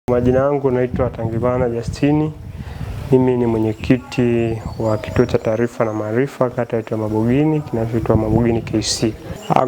Majina yangu naitwa Tangibana Justini. Mimi ni mwenyekiti wa kituo cha taarifa na maarifa kata yetu ya Mabogini, kinachoitwa Mabogini KC.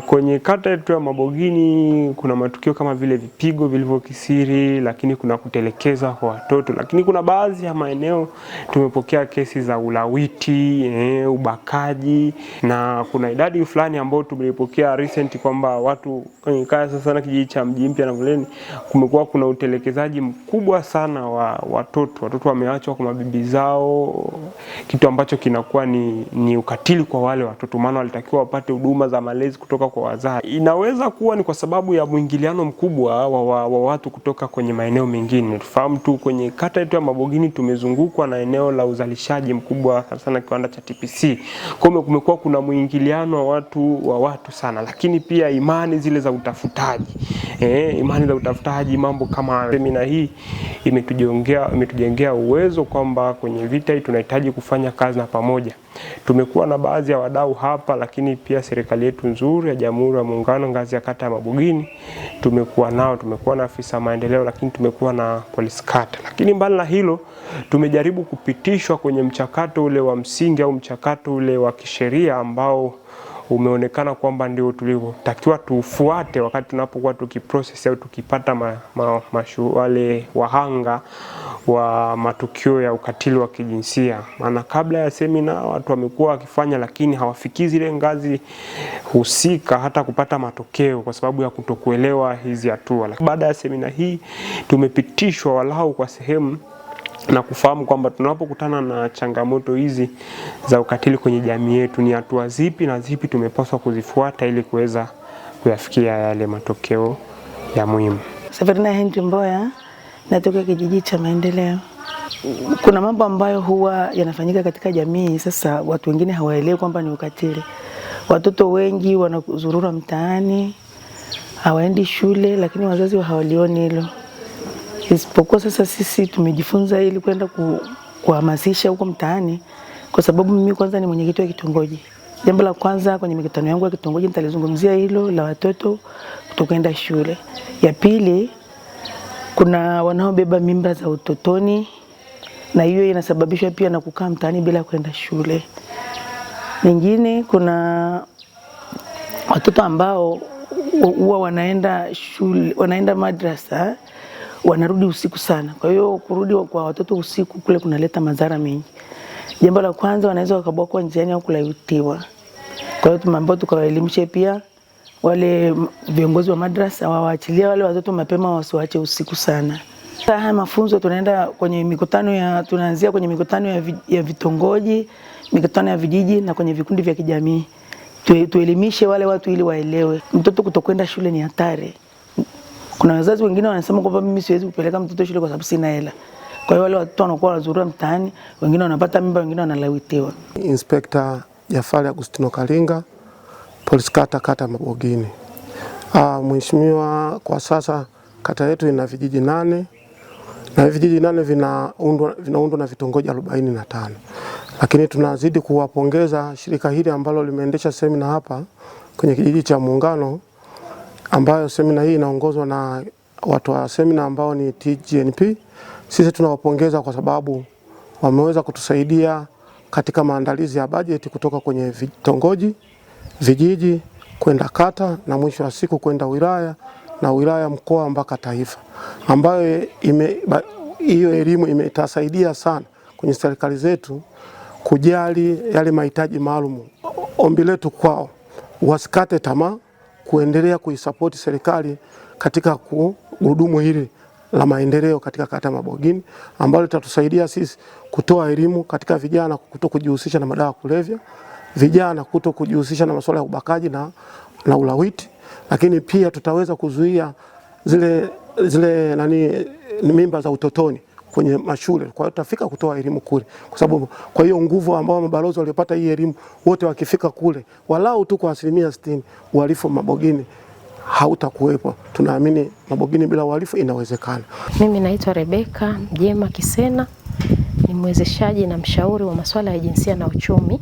Kwenye kata yetu ya Mabogini kuna matukio kama vile vipigo vilivyokithiri, lakini kuna kutelekeza kwa watoto, lakini kuna baadhi ya maeneo tumepokea kesi za ulawiti, ubakaji, na kuna idadi fulani ambayo tumepokea recent kwamba watu kwenye kaya sana kijiji cha Mji Mpya na Mleni kumekuwa kuna utelekezaji mkubwa sana wa watoto. Watoto wameachwa kwa mabibi zao, kitu ambacho kinakuwa ni ukatili kwa wale watoto, maana walitakiwa wapate huduma za malezi kutoka kwa wazazi. Inaweza kuwa ni kwa sababu ya mwingiliano mkubwa wa watu kutoka kwenye maeneo mengine. Tufahamu tu kwenye kata yetu ya Mabogini tumezungukwa na eneo la uzalishaji mkubwa sana, kiwanda cha TPC. Kwa hiyo kumekuwa kuna mwingiliano wa watu sana, lakini pia imani zile za utafutaji. Imani za utafutaji, mambo kama semina hii imetujengea uwezo kwamba kwenye vita hii tunahitaji kufanya kazi na pamoja. Tumekuwa na baadhi ya wadau hapa, lakini pia serikali yetu nzuri ya Jamhuri ya Muungano ngazi ya kata ya Mabogini tumekuwa na afisa maendeleo, lakini tumekuwa na polisi kata. Lakini mbali na hilo tumejaribu kupitishwa kwenye mchakato ule wa msingi au mchakato ule wa kisheria ambao umeonekana kwamba ndio tulivyotakiwa tufuate wakati tunapokuwa tukiprocess au tukipata wale wahanga wa matukio ya ukatili wa kijinsia. Maana kabla ya semina watu wamekuwa wakifanya, lakini hawafikii zile ngazi husika hata kupata matokeo kwa sababu ya kutokuelewa hizi hatua. Baada ya semina hii tumepitishwa walau kwa sehemu na kufahamu kwamba tunapokutana na changamoto hizi za ukatili kwenye jamii yetu ni hatua zipi na zipi tumepaswa kuzifuata ili kuweza kuyafikia yale matokeo ya muhimu. Sabrina Henry Mboya, natoka kijiji cha Maendeleo. Kuna mambo ambayo huwa yanafanyika katika jamii, sasa watu wengine hawaelewi kwamba ni ukatili. Watoto wengi wanazurura mtaani, hawaendi shule, lakini wazazi hawalioni hilo. Isipokuwa sasa sisi tumejifunza ili kwenda kuhamasisha huko mtaani, kwa sababu mimi kwanza ni mwenyekiti wa kitongoji. Jambo la kwanza kwenye mikutano yangu ya kitongoji nitalizungumzia hilo la watoto kutokwenda shule. Ya pili, kuna wanaobeba mimba za utotoni, na hiyo inasababishwa pia na kukaa mtaani bila kwenda shule. Nyingine, kuna watoto ambao huwa wanaenda madrasa, wanarudi usiku sana. Kwa hiyo kurudi kwa watoto usiku kule kunaleta madhara mengi. Jambo la kwanza, wanaweza wakabakwa njiani au kulawitiwa. Kwa hiyo tumeambiwa tukawaelimishe pia wale viongozi wa madrasa wawaachilie wale watoto mapema, wasiwaache usiku sana. Haya mafunzo tunaanzia kwenye mikutano ya vitongoji, mikutano ya vijiji na kwenye vikundi vya kijamii. Tuelimishe wale watu ili waelewe mtoto kutokwenda shule ni hatari. Kuna wazazi wengine wanasema kwamba mimi siwezi kupeleka mtoto shule kwa sababu sina hela. Kwa hiyo wale watoto wanakuwa wanazurura mtaani, wengine wanapata mimba, wengine wanalawitiwa. Inspekta Jafari Agustino Kalinga, polisi kata Mabogini. Mheshimiwa, kwa sasa kata yetu ina vijiji 8 na vijiji 8 vinaundwa na vitongoji 45. Lakini tunazidi kuwapongeza shirika hili ambalo limeendesha semina hapa kwenye kijiji cha Muungano, ambayo semina hii inaongozwa na watu wa semina ambao ni TGNP. Sisi tunawapongeza kwa sababu wameweza kutusaidia katika maandalizi ya bajeti kutoka kwenye vitongoji, vijiji, kwenda kata na mwisho wa siku kwenda wilaya na wilaya, mkoa mpaka taifa, ambayo hiyo elimu imetasaidia sana kwenye serikali zetu kujali yale mahitaji maalum. Ombi letu kwao, wasikate tamaa kuendelea kuisapoti serikali katika gurudumu hili la maendeleo katika kata Mabogini, ambalo litatusaidia sisi kutoa elimu katika vijana kutokujihusisha na madawa kulevya, vijana kutokujihusisha na masuala ya ubakaji na ulawiti, lakini pia tutaweza kuzuia zile mimba za utotoni kwenye mashule. Kwa hiyo tutafika kutoa elimu kule, kwa sababu kwa hiyo nguvu ambao mabalozi waliopata hii elimu wote wakifika kule walau tu kwa 60% uhalifu Mabogini hautakuwepo. Tunaamini Mabogini bila uhalifu inawezekana. Mimi naitwa Rebeka Mjema Kisena, ni mwezeshaji na mshauri wa masuala ya jinsia na uchumi.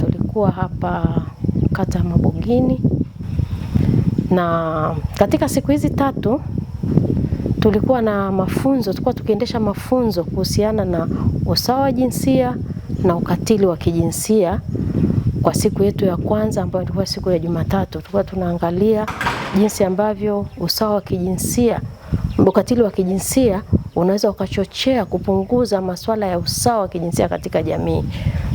Tulikuwa hapa kata Mabogini, na katika siku hizi 3 tulikuwa na mafunzo, tulikuwa tukiendesha mafunzo kuhusiana na usawa wa jinsia na ukatili wa kijinsia. Kwa siku yetu ya kwanza ambayo ilikuwa siku ya Jumatatu, tulikuwa tunaangalia jinsi ambavyo usawa wa kijinsia, ukatili wa kijinsia unaweza ukachochea kupunguza masuala ya usawa wa kijinsia katika jamii.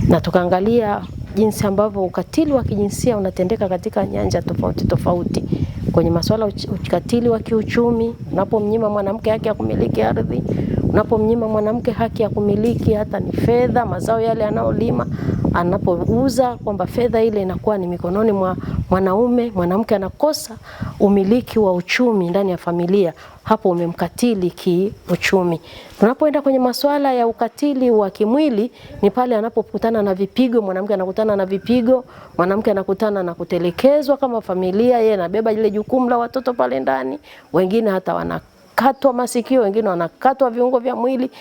Na tukaangalia jinsi ambavyo ukatili wa kijinsia unatendeka katika nyanja tofauti tofauti. Kwenye masuala ukatili wa kiuchumi, unapomnyima mwanamke haki ya kumiliki ardhi, unapomnyima mwanamke haki ya kumiliki hata ni fedha, mazao yale anayolima, anapouza, kwamba fedha ile inakuwa ni mikononi mwa mwanaume, mwanamke anakosa umiliki wa uchumi ndani ya familia, hapo umemkatili kiuchumi. Tunapoenda kwenye masuala ya ukatili wa kimwili, ni pale anapokutana na vipigo, mwanamke anakutana na vipigo, mwanamke anakutana na kutelekezwa kama familia, yeye anabeba ile jukumu la watoto pale ndani, wengine hata wanakatwa masikio, wengine wanakatwa viungo vya mwili.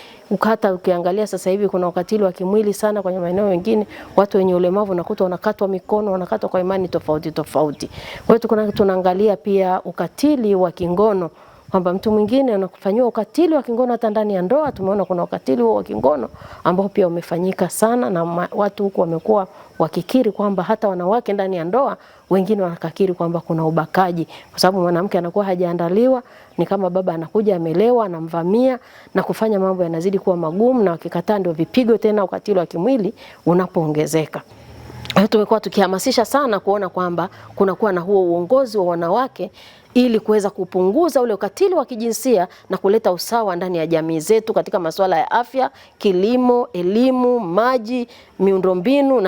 Hata ukiangalia sasa hivi kuna ukatili wa kimwili sana kwenye maeneo mengine, watu wenye ulemavu nakuta wanakatwa mikono, wanakatwa kwa imani tofauti tofauti. Kwa hiyo tunaangalia pia ukatili wa kingono, kwamba mtu mwingine anakufanyia ukatili wa kingono hata ndani ya ndoa. Tumeona kuna ukatili wa kingono ambao pia umefanyika sana, na watu huko wamekuwa wakikiri kwamba hata wanawake ndani ya ndoa wengine wanakakiri kwamba kuna ubakaji, kwa sababu mwanamke anakuwa hajaandaliwa, ni kama baba anakuja amelewa, anamvamia na kufanya mambo yanazidi kuwa magumu, na wakikataa ndio vipigo tena, ukatili wa kimwili unapoongezeka. Tumekuwa tukihamasisha sana kuona kwamba kunakuwa na huo uongozi wa wanawake ili kuweza kupunguza ule ukatili wa kijinsia na kuleta usawa ndani ya jamii zetu katika masuala ya afya, kilimo, elimu, maji, miundombinu na